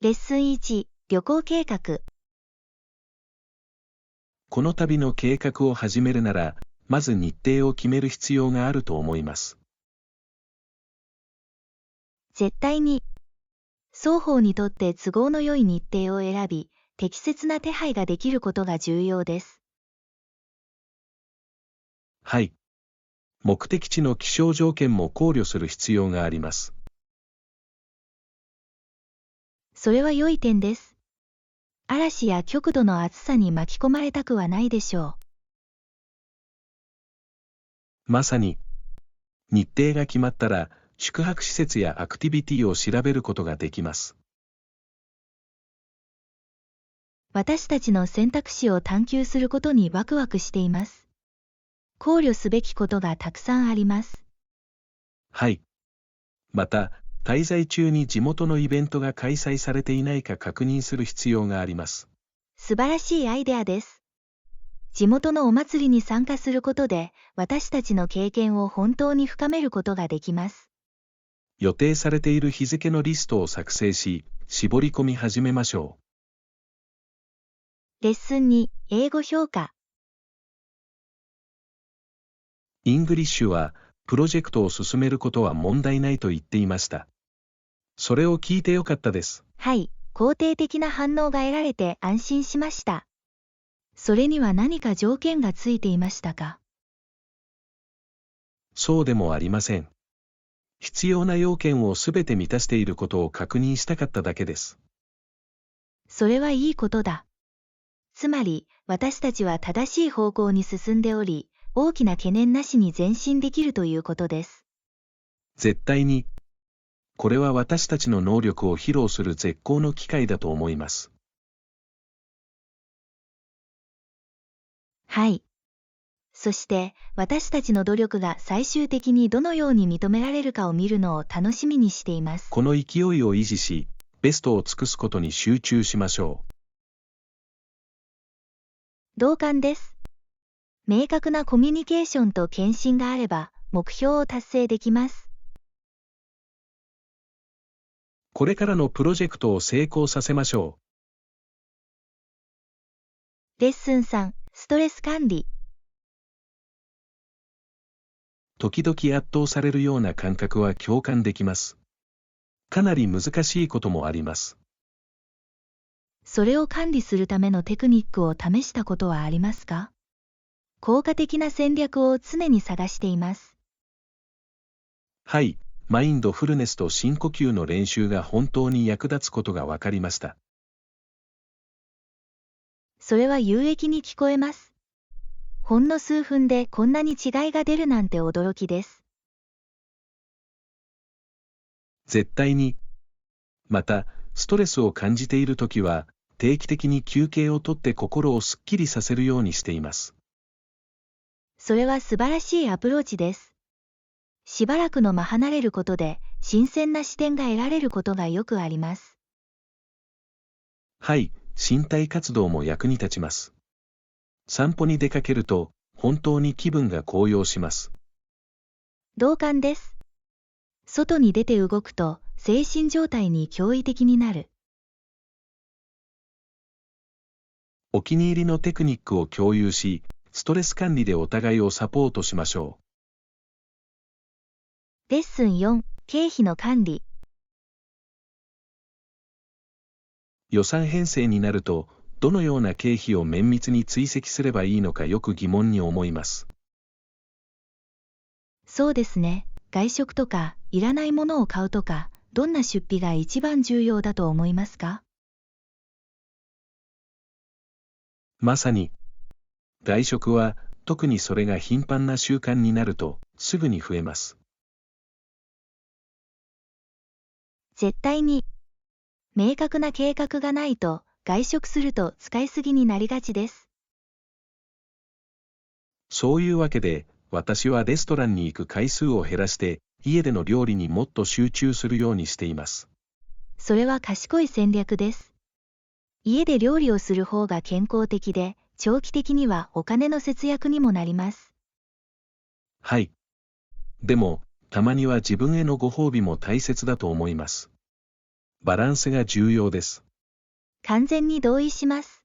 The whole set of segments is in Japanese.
レッスン1、旅行計画。この旅の計画を始めるなら、まず日程を決める必要があると思います。絶対に。双方にとって都合の良い日程を選び、適切な手配ができることが重要です。はい。目的地の気象条件も考慮する必要があります。それは良い点です。嵐や極度の暑さに巻き込まれたくはないでしょまさに、日程が決まったら、宿泊施設やアクティビティを調べることができます。私たちの選択肢を探求することにワクワクしています。考慮すべきことがたくさんあります。はい。また、滞在中に地元のイベントが開催されていないか確認する必要があります。素晴らしいアイデアです。地元のお祭りに参加することで、私たちの経験を本当に深めることができます。予定されている日付のリストを作成し、絞り込み始めましょレッスン2、英語評価。う。イングリッシュは、プロジェクトを進めることは問題ないと言っていました。それを聞いてよかったです。はい、肯定的な反応が得られて安心しました。それには何か条件がついていましたか？そうでもありません。必要な要件をすべて満たしていることを確認したかっただけです。それはいいことだ。つまり、私たちは正しい方向に進んでおり、大きな懸念なしに前進できるということです。絶対に。これは私たちの能力を披露する絶好の機会だと思います。はい。そして、私たちの努力が最終的にどのように認められるかを見るのを楽しみにしています。この勢いを維持し、ベストを尽くすことに集中しましょう。同感です。明確なコミュニケーションと献身があれば、目標を達成できます。これからのプロジェクトを成功させましょレッスン3、ストレス管理。う。時々圧倒されるような感覚は共感できます。かなり難しいこともあります。それを管理するためのテクニックを試したことはありますか？効果的な戦略を常に探しています。はい、マインドフルネスと深呼吸の練習が本当に役立つことが分かりました。それは有益に聞こえます。ほんの数分でこんなに違いが出るなんて驚きです。絶対に。また、ストレスを感じているときは、定期的に休憩をとって心をすっきりさせるようにしています。それは素晴らしいアプローチです。しばらくの間離れることで、新鮮な視点が得られることがよくあります。はい、身体活動も役に立ちます。散歩に出かけると、本当に気分が高揚します。同感です。外に出て動くと、精神状態に驚異的になる。お気に入りのテクニックを共有し、ストレス管理でお互いをサポートしましょレッスン4、経費の管理。う。予算編成になると、どのような経費を綿密に追跡すればいいのかよく疑問に思います。そうですね。外食とか、いらないものを買うとか、どんな出費が一番重要だと思いますか？まさに、外食は、特にそれが頻繁な習慣になると、すぐに増えます。絶対に。明確な計画がないと、外食すると使いすぎになりがちです。そういうわけで、私はレストランに行く回数を減らして、家での料理にもっと集中するようにしています。それは賢い戦略です。家で料理をする方が健康的で、長期的にはお金の節約にもなります。はい。でも、たまには自分へのご褒美も大切だと思います。バランスが重要です。完全に同意します。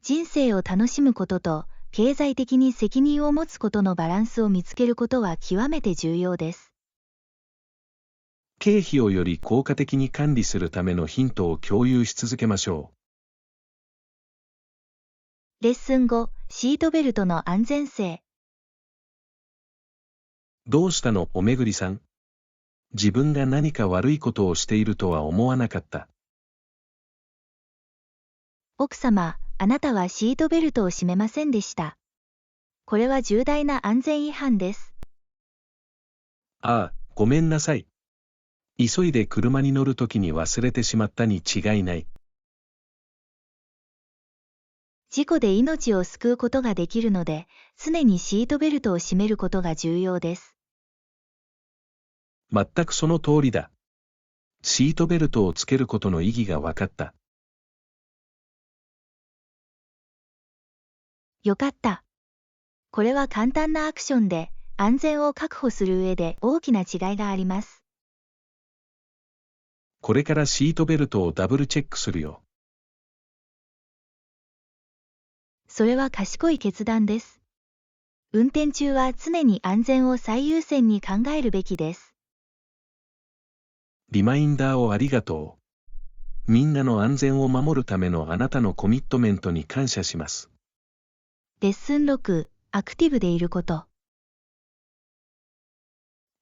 人生を楽しむことと、経済的に責任を持つことのバランスを見つけることは極めて重要です。経費をより効果的に管理するためのヒントを共有し続けましょレッスン5、シートベルトの安全性。どうしたの、おめぐりさん。自分が何か悪いことをしているとは思わなかった。奥様、あなたはシートベルトを締めませんでした。これは重大な安全違反です。ああ、ごめんなさい。急いで車に乗るときに忘れてしまったに違いない。事故で命を救うことができるので、常にシートベルトを締めることが重要です。全くその通りだ。シートベルトをつけることの意義が分かった。よかった。これは簡単なアクションで、安全を確保する上で大きな違いがあります。これからシートベルトをダブルチェックするよ。それは賢い決断です。運転中は常に安全を最優先に考えるべきです。リマインダーをありがとう。みんなの安全を守るためのあなたのコミットメントに感謝します。レッスン6、アクティブでいること。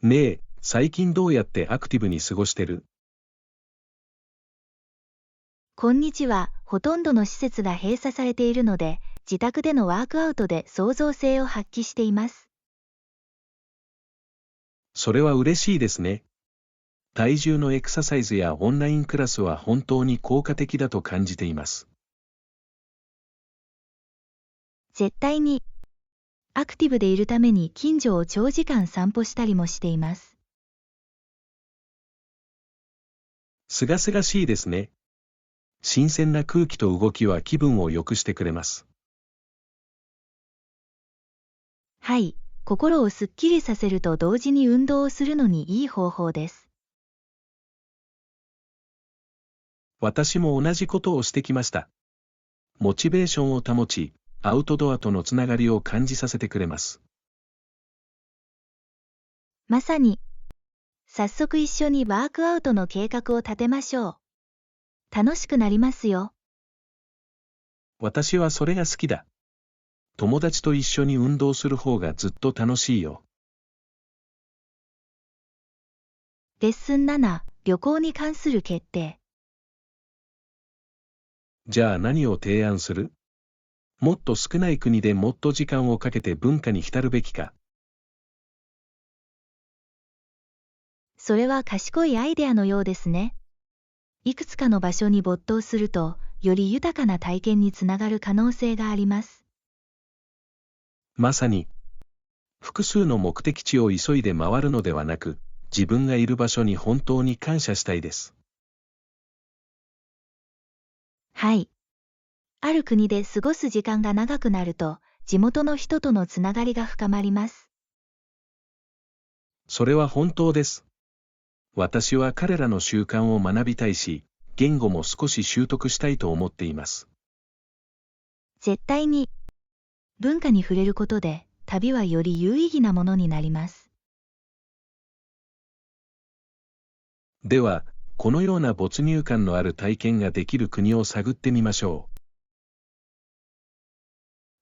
ねえ、最近どうやってアクティブに過ごしてる？こんにちは。ほとんどの施設が閉鎖されているので、自宅でのワークアウトで創造性を発揮しています。それは嬉しいですね。体重のエクササイズやオンラインクラスは本当に効果的だと感じています。絶対に。アクティブでいるために近所を長時間散歩したりもしています。すがすがしいですね。新鮮な空気と動きは気分を良くしてくれます。はい、心をすっきりさせると同時に運動をするのにいい方法です。私も同じことをしてきました。モチベーションを保ち、アウトドアとのつながりを感じさせてくれます。まさに。早速一緒にワークアウトの計画を立てましょう。楽しくなりますよ。私はそれが好きだ。友達と一緒に運動する方がずっと楽しいよ。レッスン7、旅行に関する決定。じゃあ何を提案する？もっと少ない国でもっと時間をかけて文化に浸るべきか。それは賢いアイデアのようですね。いくつかの場所に没頭すると、より豊かな体験につながる可能性があります。まさに、複数の目的地を急いで回るのではなく、自分がいる場所に本当に感謝したいです。はい。ある国で過ごす時間が長くなると、地元の人とのつながりが深まります。それは本当です。私は彼らの習慣を学びたいし、言語も少し習得したいと思っています。絶対に。文化に触れることで、旅はより有意義なものになります。では、このような没入感のある体験ができる国を探ってみましょう。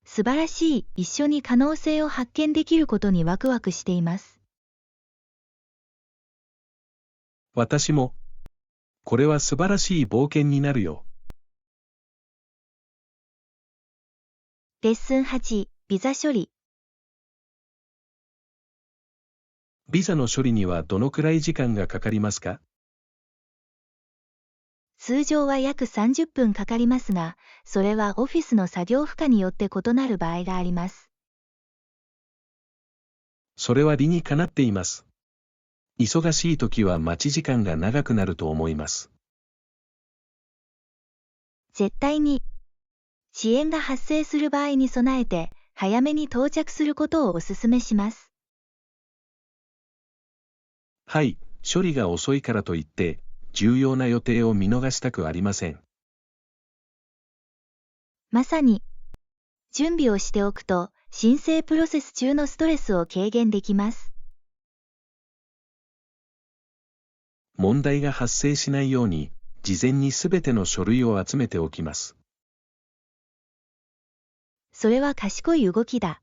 素晴らしい。一緒に可能性を発見できることにワクワクしています。私も。これは素晴らしい冒険になるよ。レッスン8、ビザ処理。ビザの処理にはどのくらい時間がかかりますか？通常は約30分かかりますが、それはオフィスの作業負荷によって異なる場合があります。それは理にかなっています。忙しい時は待ち時間が長くなると思います。絶対に。遅延が発生する場合に備えて、早めに到着することをお勧めします。はい、処理が遅いからといって、重要な予定を見逃したくありません。まさに、準備をしておくと、申請プロセス中のストレスを軽減できます。問題が発生しないように、事前にすべての書類を集めておきます。それは賢い動きだ。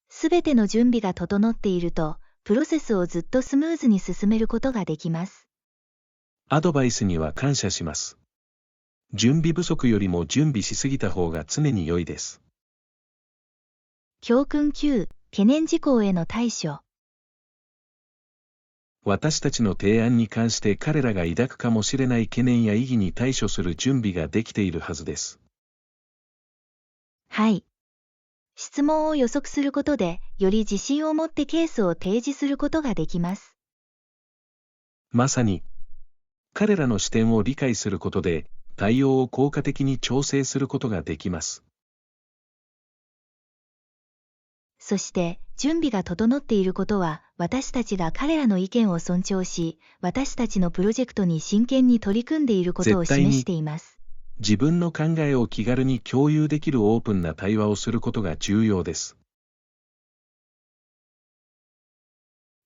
すべての準備が整っていると、プロセスをずっとスムーズに進めることができます。アドバイスには感謝します。準備不足よりも準備しすぎた方が常に良いです。教訓9、懸念事項への対処。私たちの提案に関して彼らが抱くかもしれない懸念や異議に対処する準備ができているはずです。はい。質問を予測することで、より自信を持ってケースを提示することができます。まさに、彼らの視点を理解することで、対応を効果的に調整することができます。そして、準備が整っていることは、私たちが彼らの意見を尊重し、私たちのプロジェクトに真剣に取り組んでいることを示しています。自分の考えを気軽に共有できるオープンな対話をすることが重要です。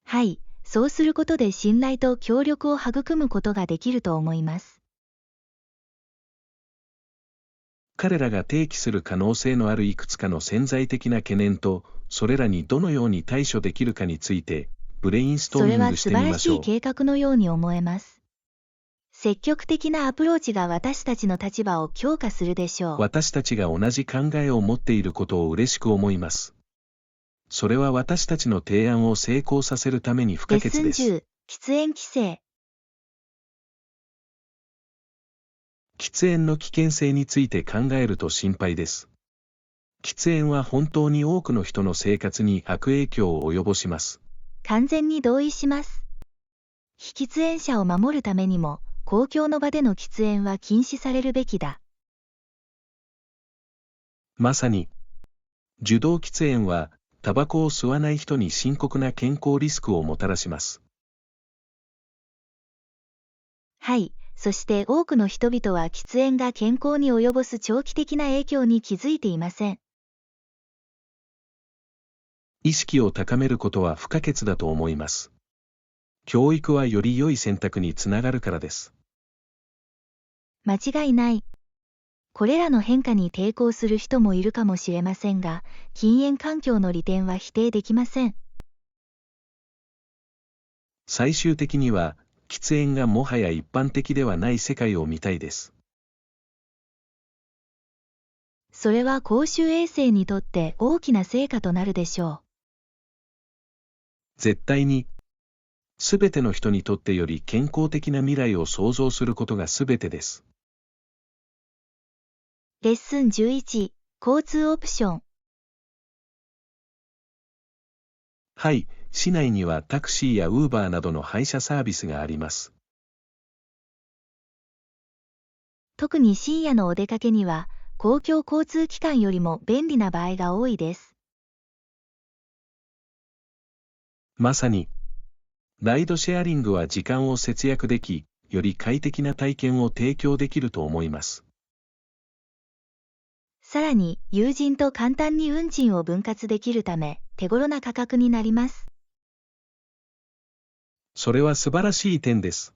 はい、そうすることで信頼と協力を育むことができると思います。彼らが提起する可能性のあるいくつかの潜在的な懸念と、それらにどのように対処できるかについて、ブレインストーミングしてみましょう。それは素晴らしい計画のように思えます。積極的なアプローチが私たちの立場を強化するでしょう。私たちが同じ考えを持っていることを嬉しく思います。それは私たちの提案を成功させるために不可欠です。レッスン10、喫煙規制。喫煙の危険性について考えると心配です。喫煙は本当に多くの人の生活に悪影響を及ぼします。完全に同意します。非喫煙者を守るためにも、公共の場での喫煙は禁止されるべきだ。まさに、受動喫煙は、タバコを吸わない人に深刻な健康リスクをもたらします。はい、そして多くの人々は喫煙が健康に及ぼす長期的な影響に気づいていません。意識を高めることは不可欠だと思います。教育はより良い選択につながるからです。間違いない。これらの変化に抵抗する人もいるかもしれませんが、禁煙環境の利点は否定できません。最終的には、喫煙がもはや一般的ではない世界を見たいです。それは公衆衛生にとって大きな成果となるでしょう。絶対に、すべての人にとってより健康的な未来を創造することがすべてです。レッスン11、交通オプション。はい、市内にはタクシーやウーバーなどの配車サービスがあります。特に深夜のお出かけには、公共交通機関よりも便利な場合が多いです。まさに、ライドシェアリングは時間を節約でき、より快適な体験を提供できると思います。さらに、友人と簡単に運賃を分割できるため、手頃な価格になります。それは素晴らしい点です。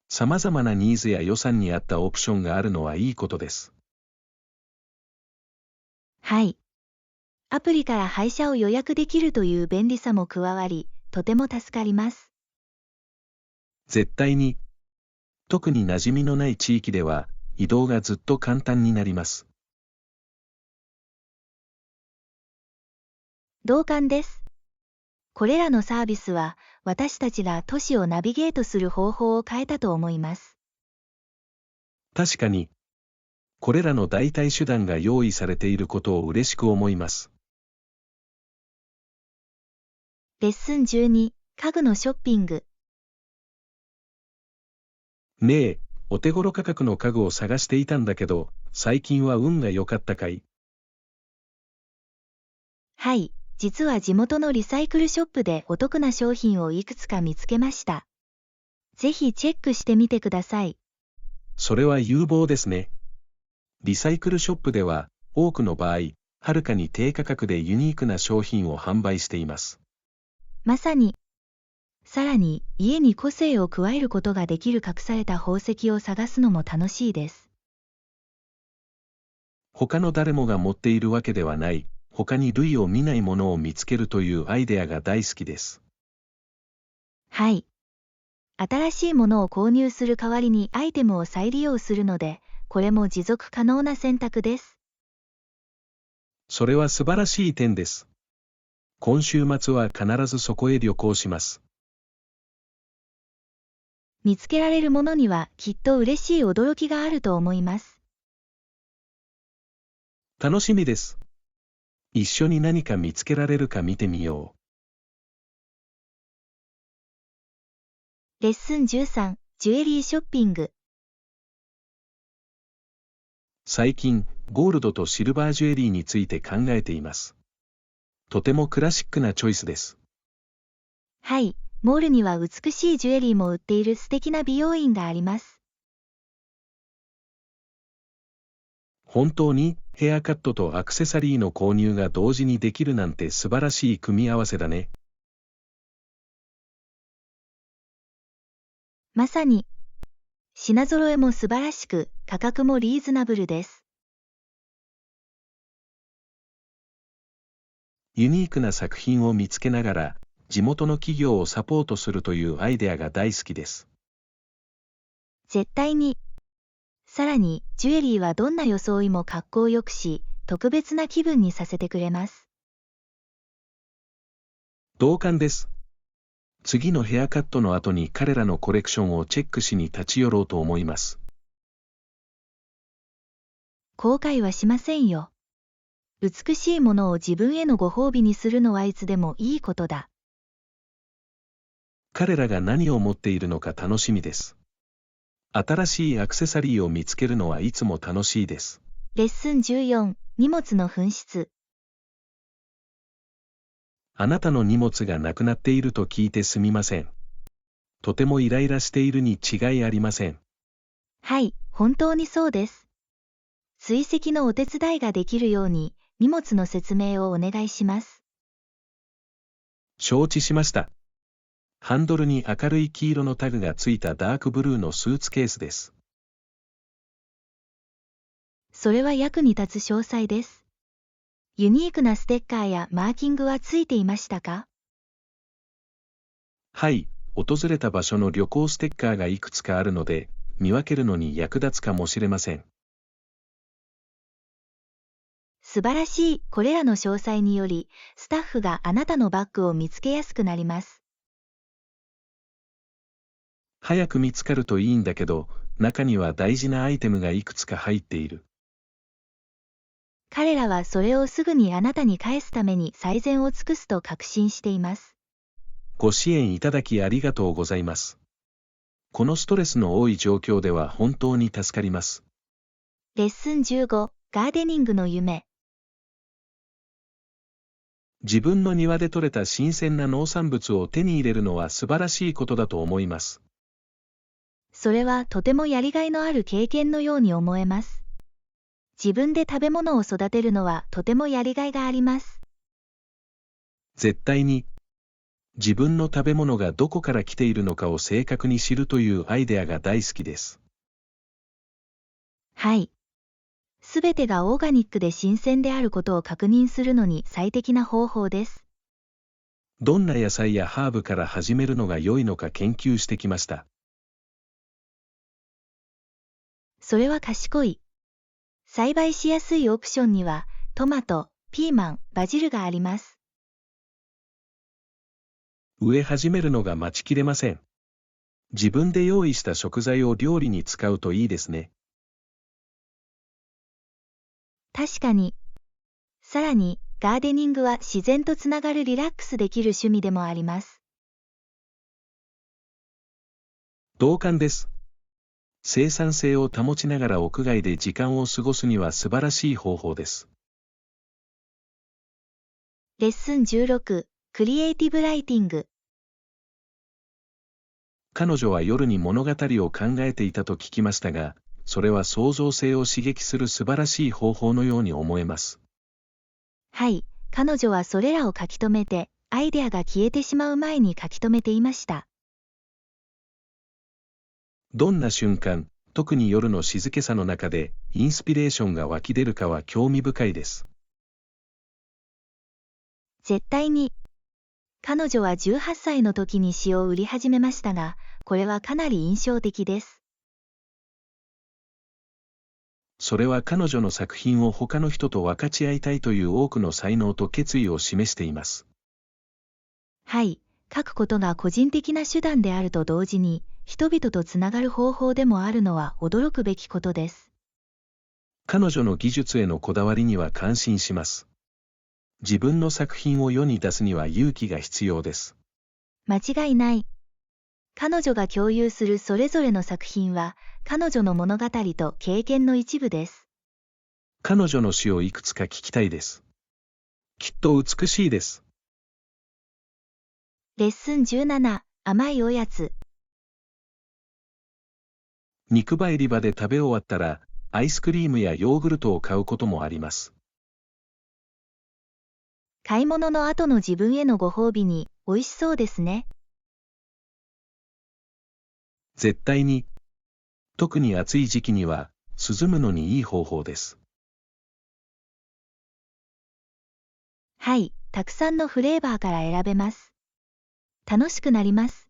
様々なニーズや予算に合ったオプションがあるのはいいことです。はい。アプリから配車を予約できるという便利さも加わり、とても助かります。絶対に、特に馴染みのない地域では、移動がずっと簡単になります。同感です。これらのサービスは、私たちが都市をナビゲートする方法を変えたと思います。確かに、これらの代替手段が用意されていることを嬉しく思います。レッスン12、家具のショッピング。ねえ、お手頃価格の家具を探していたんだけど、最近は運が良かったかい？はい、実は地元のリサイクルショップでお得な商品をいくつか見つけました。ぜひチェックしてみてください。それは有望ですね。リサイクルショップでは、多くの場合、はるかに低価格でユニークな商品を販売しています。まさに。さらに、家に個性を加えることができる隠された宝石を探すのも楽しいです。他の誰もが持っているわけではない、他に類を見ないものを見つけるというアイデアが大好きです。はい。新しいものを購入する代わりにアイテムを再利用するので、これも持続可能な選択です。それは素晴らしい点です。今週末は必ずそこへ旅行します。見つけられるものにはきっと嬉しい驚きがあると思います。楽しみです。一緒に何か見つけられるか見てみよう。レッスン13、ジュエリーショッピング。最近、ゴールドとシルバージュエリーについて考えています。とてもクラシックなチョイスです。はい、モールには美しいジュエリーも売っている素敵な美容院があります。本当に、ヘアカットとアクセサリーの購入が同時にできるなんて素晴らしい組み合わせだね。まさに。品揃えも素晴らしく、価格もリーズナブルです。ユニークな作品を見つけながら、地元の企業をサポートするというアイデアが大好きです。絶対に。さらに、ジュエリーはどんな装いも格好よくし、特別な気分にさせてくれます。同感です。次のヘアカットの後に彼らのコレクションをチェックしに立ち寄ろうと思います。後悔はしませんよ。美しいものを自分へのご褒美にするのはいつでもいいことだ。彼らが何を持っているのか楽しみです。新しいアクセサリーを見つけるのはいつも楽しいです。レッスン14、荷物の紛失。あなたの荷物がなくなっていると聞いてすみません。とてもイライラしているに違いありません。はい、本当にそうです。追跡のお手伝いができるように、荷物の説明をお願いします。承知しました。ハンドルに明るい黄色のタグがついたダークブルーのスーツケースです。それは役に立つ詳細です。ユニークなステッカーやマーキングはついていましたか？はい、訪れた場所の旅行ステッカーがいくつかあるので、見分けるのに役立つかもしれません。素晴らしい。これらの詳細により、スタッフがあなたのバッグを見つけやすくなります。早く見つかるといいんだけど、中には大事なアイテムがいくつか入っている。彼らはそれをすぐにあなたに返すために最善を尽くすと確信しています。ご支援いただきありがとうございます。このストレスの多い状況では本当に助かります。レッスン15、ガーデニングの夢。自分の庭で採れた新鮮な農産物を手に入れるのは素晴らしいことだと思います。それはとてもやりがいのある経験のように思えます。自分で食べ物を育てるのはとてもやりがいがあります。絶対に。自分の食べ物がどこから来ているのかを正確に知るというアイデアが大好きです。はい。すべてがオーガニックで新鮮であることを確認するのに最適な方法です。どんな野菜やハーブから始めるのが良いのか研究してきました。それは賢い。栽培しやすいオプションには、トマト、ピーマン、バジルがあります。植え始めるのが待ちきれません。自分で用意した食材を料理に使うといいですね。確かに。さらに、ガーデニングは自然とつながるリラックスできる趣味でもあります。同感です。生産性を保ちながら屋外で時間を過ごすには素晴らしい方法です。レッスン16、クリエイティブライティング。彼女は夜に物語を考えていたと聞きましたが、それは創造性を刺激する素晴らしい方法のように思えます。はい、彼女はそれらを書き留めて、アイデアが消えてしまう前に書き留めていました。どんな瞬間、特に夜の静けさの中で、インスピレーションが湧き出るかは興味深いです。絶対に。彼女は18歳の時に詩を売り始めましたが、これはかなり印象的です。それは彼女の作品を他の人と分かち合いたいという多くの才能と決意を示しています。はい、書くことが個人的な手段であると同時に、人々とつながる方法でもあるのは驚くべきことです。彼女の技術へのこだわりには感心します。自分の作品を世に出すには勇気が必要です。間違いない。彼女が共有するそれぞれの作品は、彼女の物語と経験の一部です。彼女の詩をいくつか聞きたいです。きっと美しいです。レッスン17、甘いおやつ。肉売り場で食べ終わったら、アイスクリームやヨーグルトを買うこともあります。買い物の後の自分へのご褒美に、美味しそうですね。絶対に。特に暑い時期には、涼むのにいい方法です。はい、たくさんのフレーバーから選べます。楽しくなります。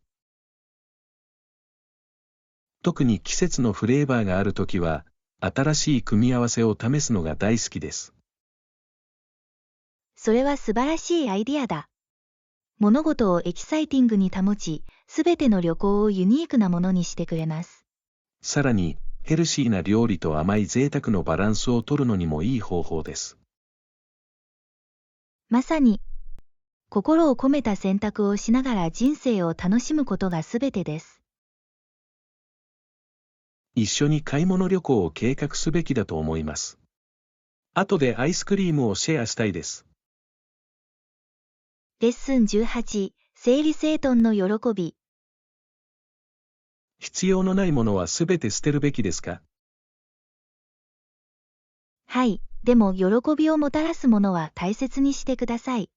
特に季節のフレーバーがあるときは、新しい組み合わせを試すのが大好きです。それは素晴らしいアイディアだ。物事をエキサイティングに保ち、すべての旅行をユニークなものにしてくれます。さらに、ヘルシーな料理と甘い贅沢のバランスを取るのにもいい方法です。まさに、心を込めた選択をしながら人生を楽しむことがすべてです。一緒に買い物旅行を計画すべきだと思います。後でアイスクリームをシェアしたいです。レッスン18、整理整頓の喜び。必要のないものはすべて捨てるべきですか？はい、でも喜びをもたらすものは大切にしてください。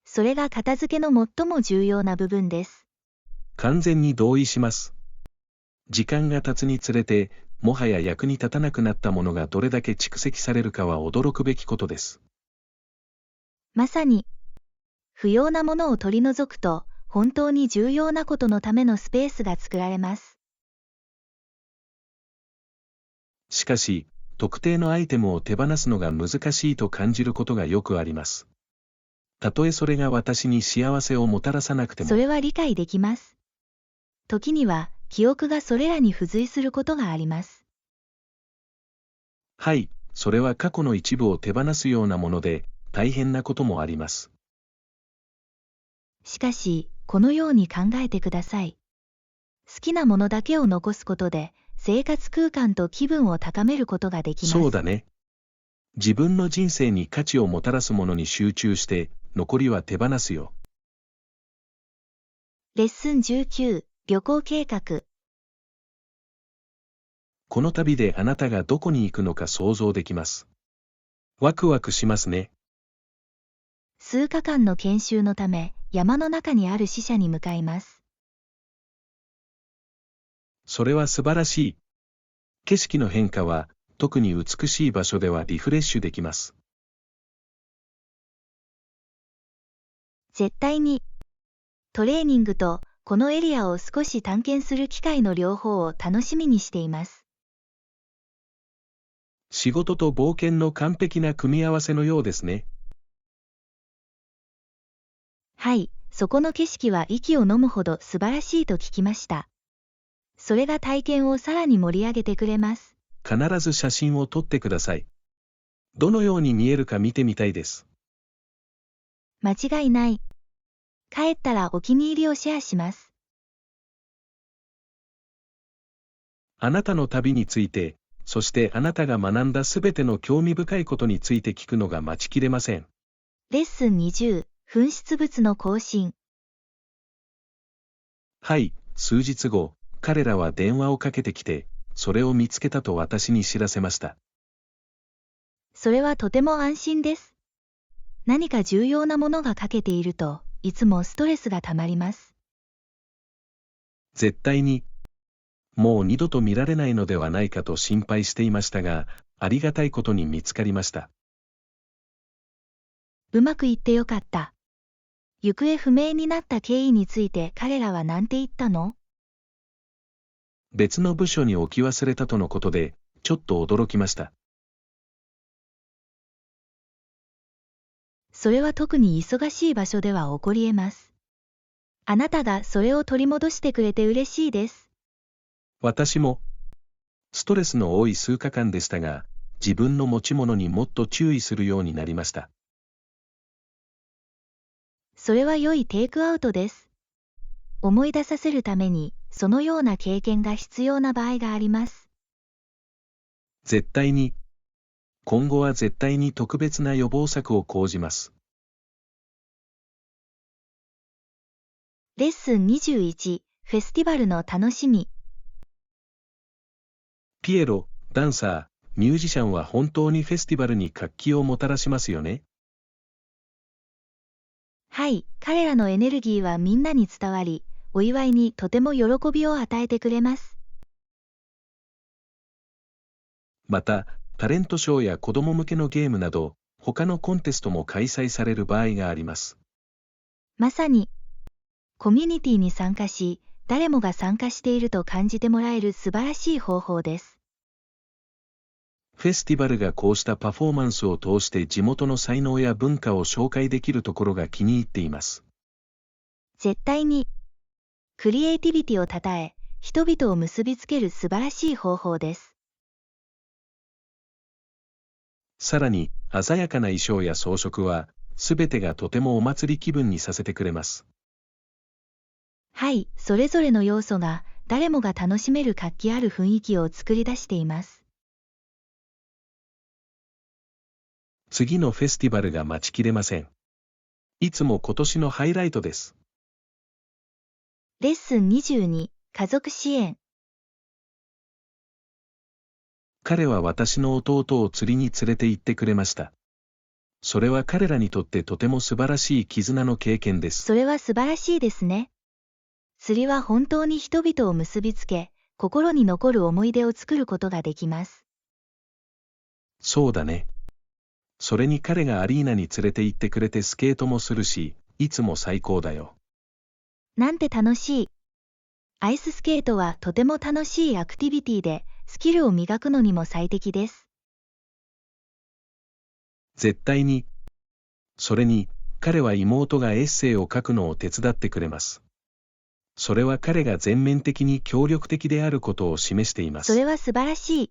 それが片付けの最も重要な部分です。完全に同意します。時間が経つにつれて、もはや役に立たなくなったものがどれだけ蓄積されるかは驚くべきことです。まさに、不要なものを取り除くと、本当に重要なことのためのスペースが作られます。しかし、特定のアイテムを手放すのが難しいと感じることがよくあります。たとえそれが私に幸せをもたらさなくても。それは理解できます。時には、記憶がそれらに付随することがあります。はい、それは過去の一部を手放すようなもので、大変なこともあります。しかし、このように考えてください。好きなものだけを残すことで、生活空間と気分を高めることができます。そうだね。自分の人生に価値をもたらすものに集中して、残りは手放すよ。レッスン19、旅行計画。この旅であなたがどこに行くのか想像できます。ワクワクしますね。数日間の研修のため、山の中にある支社に向かいます。それは素晴らしい。景色の変化は、特に美しい場所ではリフレッシュできます。絶対に。トレーニングと、このエリアを少し探検する機会の両方を楽しみにしています。仕事と冒険の完璧な組み合わせのようですね。はい、そこの景色は息を飲むほど素晴らしいと聞きました。それが体験をさらに盛り上げてくれます。必ず写真を撮ってください。どのように見えるか見てみたいです。間違いない。帰ったらお気に入りをシェアします。あなたの旅について、そしてあなたが学んだすべての興味深いことについて聞くのが待ちきれません。レッスン20、紛失物の更新。はい、数日後、彼らは電話をかけてきて、それを見つけたと私に知らせました。それはとても安心です。何か重要なものがかけていると、いつもストレスがたまります。絶対に、もう二度と見られないのではないかと心配していましたが、ありがたいことに見つかりました。うまくいってよかった。行方不明になった経緯について彼らは何て言ったの？別の部署に置き忘れたとのことで、ちょっと驚きました。それは特に忙しい場所では起こり得ます。あなたがそれを取り戻してくれて嬉しいです。私も、ストレスの多い数日間でしたが、自分の持ち物にもっと注意するようになりました。それは良いテイクアウトです。思い出させるために、そのような経験が必要な場合があります。絶対に、今後は絶対に特別な予防策を講じます。レッスン21、フェスティバルの楽しみ。ピエロ、ダンサー、ミュージシャンは本当にフェスティバルに活気をもたらしますよね。はい、彼らのエネルギーはみんなに伝わり、お祝いにとても喜びを与えてくれます。また、タレントショーや子供向けのゲームなど、他のコンテストも開催される場合があります。まさに、コミュニティに参加し、誰もが参加していると感じてもらえる素晴らしい方法です。フェスティバルがこうしたパフォーマンスを通して地元の才能や文化を紹介できるところが気に入っています。絶対に、クリエイティビティをたたえ、人々を結びつける素晴らしい方法です。さらに、鮮やかな衣装や装飾は、すべてがとてもお祭り気分にさせてくれます。はい、それぞれの要素が、誰もが楽しめる活気ある雰囲気を作り出しています。次のフェスティバルが待ちきれません。いつも今年のハイライトです。レッスン22、家族支援。彼は私の弟を釣りに連れて行ってくれました。それは彼らにとってとても素晴らしい絆の経験です。それは素晴らしいですね。釣りは本当に人々を結びつけ、心に残る思い出を作ることができます。そうだね。それに彼がアリーナに連れて行ってくれてスケートもするし、いつも最高だよ。なんて楽しい。アイススケートはとても楽しいアクティビティで、スキルを磨くのにも最適です。絶対に。それに、彼は妹がエッセイを書くのを手伝ってくれます。それは彼が全面的に協力的であることを示しています。それは素晴らしい。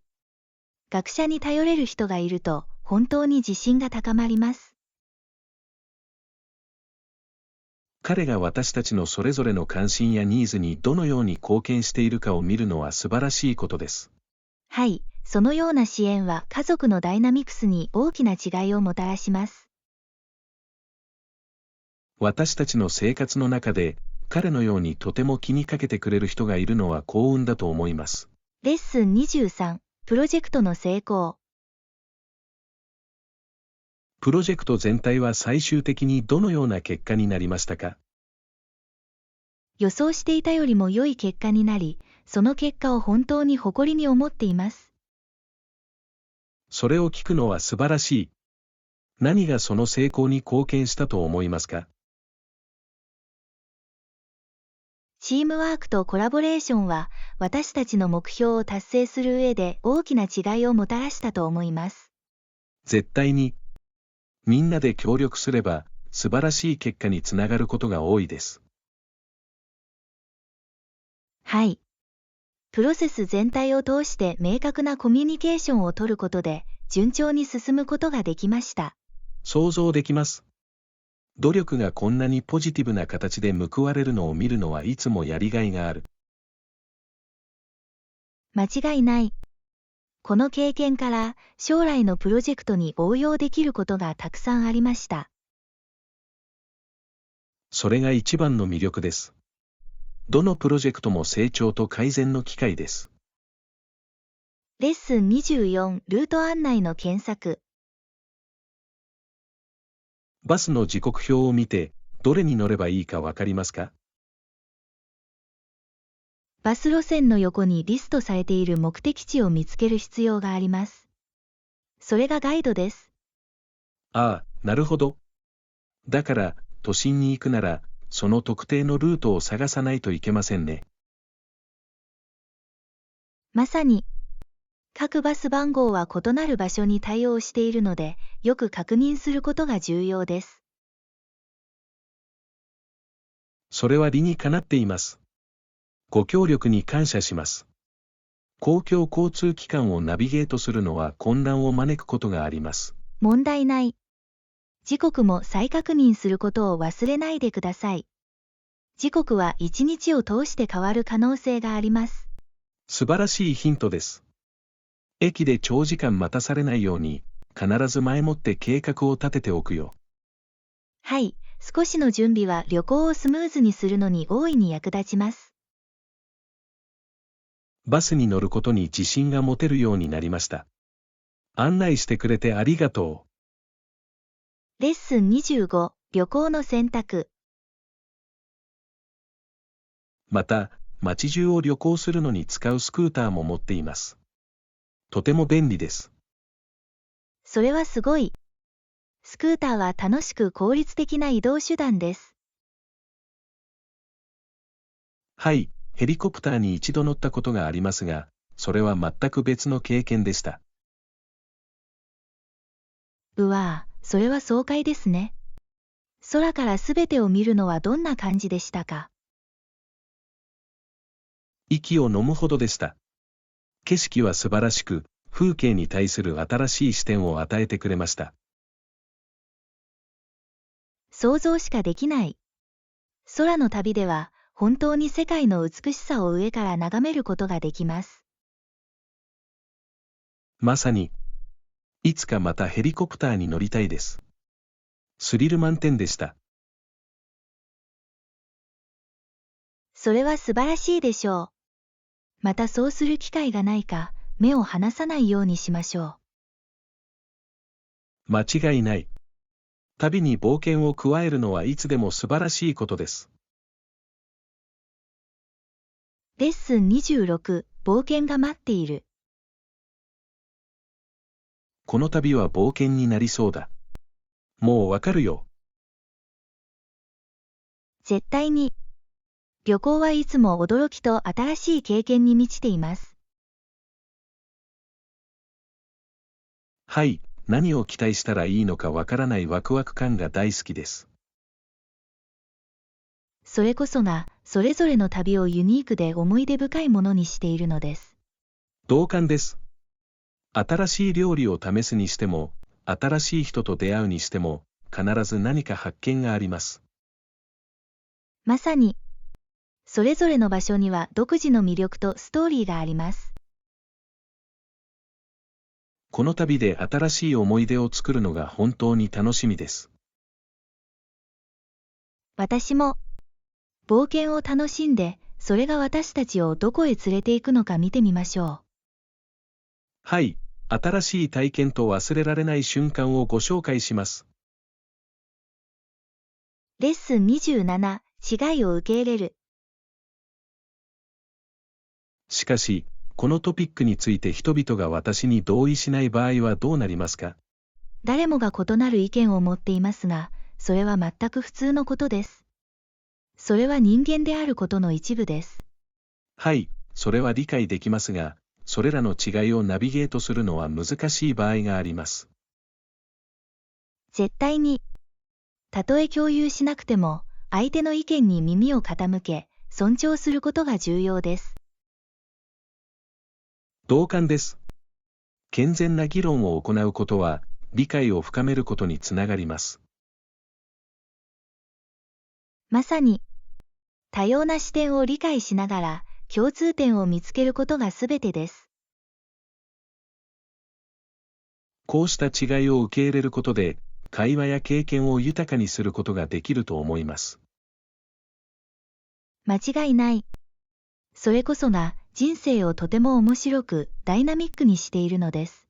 学者に頼れる人がいると、本当に自信が高まります。彼が私たちのそれぞれの関心やニーズにどのように貢献しているかを見るのは素晴らしいことです。はい、そのような支援は家族のダイナミクスに大きな違いをもたらします。私たちの生活の中で、彼のようにとても気にかけてくれる人がいるのは幸運だと思います。レッスン23、プロジェクトの成功。プロジェクト全体は最終的にどのような結果になりましたか？予想していたよりも良い結果になり、その結果を本当に誇りに思っています。それを聞くのは素晴らしい。何がその成功に貢献したと思いますか？チームワークとコラボレーションは、私たちの目標を達成する上で大きな違いをもたらしたと思います。絶対に。みんなで協力すれば、素晴らしい結果につながることが多いです。はい。プロセス全体を通して明確なコミュニケーションを取ることで、順調に進むことができました。想像できます。努力がこんなにポジティブな形で報われるのを見るのはいつもやりがいがある。間違いない。この経験から将来のプロジェクトに応用できることがたくさんありました。それが一番の魅力です。どのプロジェクトも成長と改善の機会です。レッスン24、ルート案内の検索。バスの時刻表を見て、どれに乗ればいいかわかりますか？バス路線の横にリストされている目的地を見つける必要があります。それがガイドです。ああ、なるほど。だから、都心に行くなら、その特定のルートを探さないといけませんね。まさに、各バス番号は異なる場所に対応しているので、よく確認することが重要です。それは理にかなっています。ご協力に感謝します。公共交通機関をナビゲートするのは混乱を招くことがあります。問題ない。時刻も再確認することを忘れないでください。時刻は1日を通して変わる可能性があります。素晴らしいヒントです。駅で長時間待たされないように、必ず前もって計画を立てておくよ。はい、少しの準備は旅行をスムーズにするのに大いに役立ちます。バスに乗ることに自信が持てるようになりました。案内してくれてありがとう。レッスン25、旅行の選択。また、街中を旅行するのに使うスクーターも持っています。とても便利です。それはすごい。スクーターは楽しく効率的な移動手段です。はい、ヘリコプターに一度乗ったことがありますが、それは全く別の経験でした。うわぁ、それは爽快ですね。空からすべてを見るのはどんな感じでしたか？息を飲むほどでした。景色は素晴らしく、風景に対する新しい視点を与えてくれました。想像しかできない。空の旅では、本当に世界の美しさを上から眺めることができます。まさに、いつかまたヘリコプターに乗りたいです。スリル満点でした。それは素晴らしいでしょう。またそうする機会がないか、目を離さないようにしましょう。間違いない。旅に冒険を加えるのはいつでも素晴らしいことです。レッスン26、冒険が待っている。この旅は冒険になりそうだ。もうわかるよ。絶対に。旅行はいつも驚きと新しい経験に満ちています。はい、何を期待したらいいのかわからないワクワク感が大好きです。それこそが、それぞれの旅をユニークで思い出深いものにしているのです。同感です。新しい料理を試すにしても、新しい人と出会うにしても、必ず何か発見があります。まさに、それぞれの場所には独自の魅力とストーリーがあります。この旅で新しい思い出を作るのが本当に楽しみです。私も、冒険を楽しんで、それが私たちをどこへ連れて行くのか見てみましょう。はい、新しい体験と忘れられない瞬間をご紹介します。レッスン27、違いを受け入れる。しかし、このトピックについて人々が私に同意しない場合はどうなりますか？誰もが異なる意見を持っていますが、それは全く普通のことです。それは人間であることの一部です。はい、それは理解できますが、それらの違いをナビゲートするのは難しい場合があります。絶対に。たとえ共有しなくても、相手の意見に耳を傾け、尊重することが重要です。同感です。健全な議論を行うことは、理解を深めることにつながります。まさに、多様な視点を理解しながら、共通点を見つけることがすべてです。こうした違いを受け入れることで、会話や経験を豊かにすることができると思います。間違いない。それこそが人生をとても面白くダイナミックにしているのです。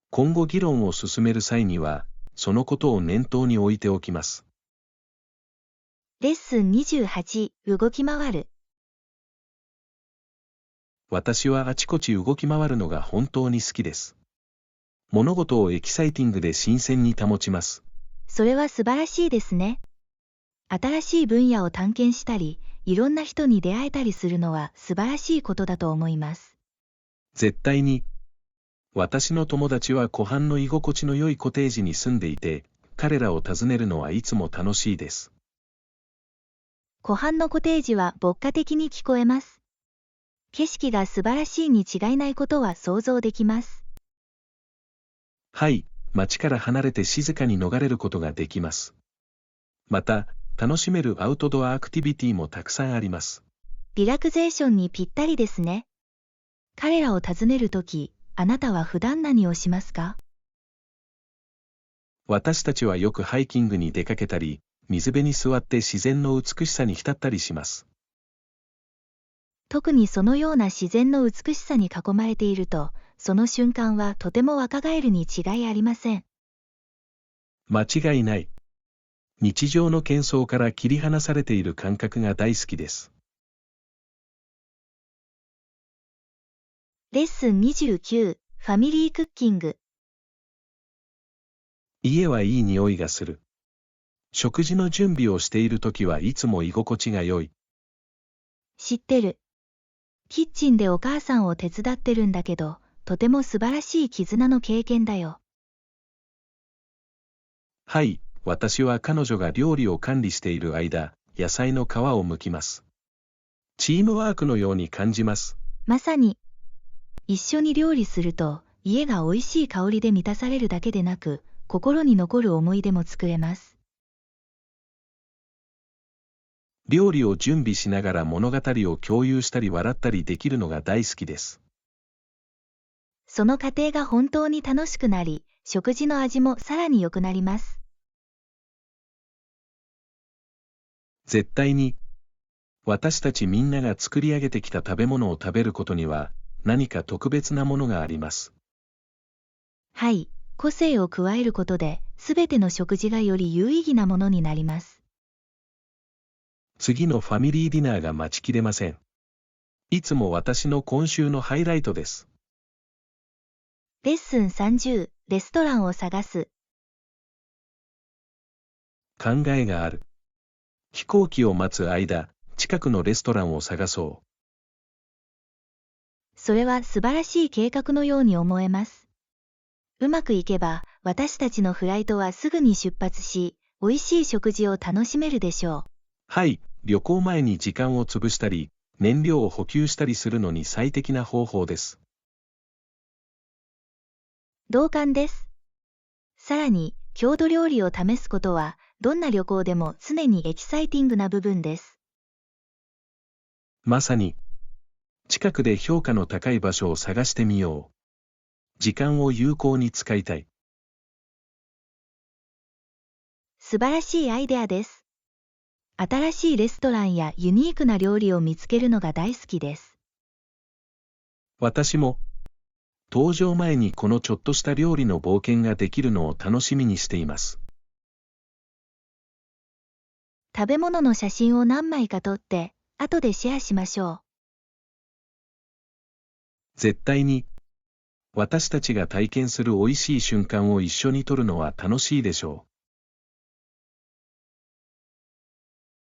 今後議論を進める際には、そのことを念頭に置いておきます。レッスン28、動き回る。私はあちこち動き回るのが本当に好きです。物事をエキサイティングで新鮮に保ちます。それは素晴らしいですね。新しい分野を探検したり、いろんな人に出会えたりするのは素晴らしいことだと思います。絶対に。私の友達は湖畔の居心地の良いコテージに住んでいて、彼らを訪ねるのはいつも楽しいです。湖畔のコテージは牧歌的に聞こえます。景色が素晴らしいに違いないことは想像できます。はい、街から離れて静かに逃れることができます。また、楽しめるアウトドアアクティビティもたくさんあります。リラクゼーションにぴったりですね。彼らを訪ねるとき、あなたは普段何をしますか？私たちはよくハイキングに出かけたり、水辺に座って自然の美しさに浸ったりします。特にそのような自然の美しさに囲まれていると、その瞬間はとても若返るに違いありません。間違いない。日常の喧騒から切り離されている感覚が大好きです。レッスン29、ファミリークッキング。家はいい匂いがする。食事の準備をしているときはいつも居心地が良い。知ってる。キッチンでお母さんを手伝ってるんだけど、とても素晴らしい絆の経験だよ。はい、私は彼女が料理を管理している間、野菜の皮を剥きます。チームワークのように感じます。まさに。一緒に料理すると、家が美味しい香りで満たされるだけでなく、心に残る思い出も作れます。料理を準備しながら物語を共有したり笑ったりできるのが大好きです。その過程が本当に楽しくなり、食事の味もさらに良くなります。絶対に。私たちみんなが作り上げてきた食べ物を食べることには、何か特別なものがあります。はい、個性を加えることで、すべての食事がより有意義なものになります。次のファミリーディナーが待ちきれません。いつも私の今週のハイライトです。レッスン30、レストランを探す。考えがある。飛行機を待つ間、近くのレストランを探そう。それは素晴らしい計画のように思えます。うまくいけば、私たちのフライトはすぐに出発し、美味しい食事を楽しめるでしょう。はい、旅行前に時間を潰したり、燃料を補給したりするのに最適な方法です。同感です。さらに、郷土料理を試すことは、どんな旅行でも常にエキサイティングな部分です。まさに、近くで評価の高い場所を探してみよう。時間を有効に使いたい。素晴らしいアイデアです。新しいレストランやユニークな料理を見つけるのが大好きです。私も、搭乗前にこのちょっとした料理の冒険ができるのを楽しみにしています。食べ物の写真を何枚か撮って、後でシェアしましょう。絶対に。私たちが体験する美味しい瞬間を一緒に撮るのは楽しいでしょう。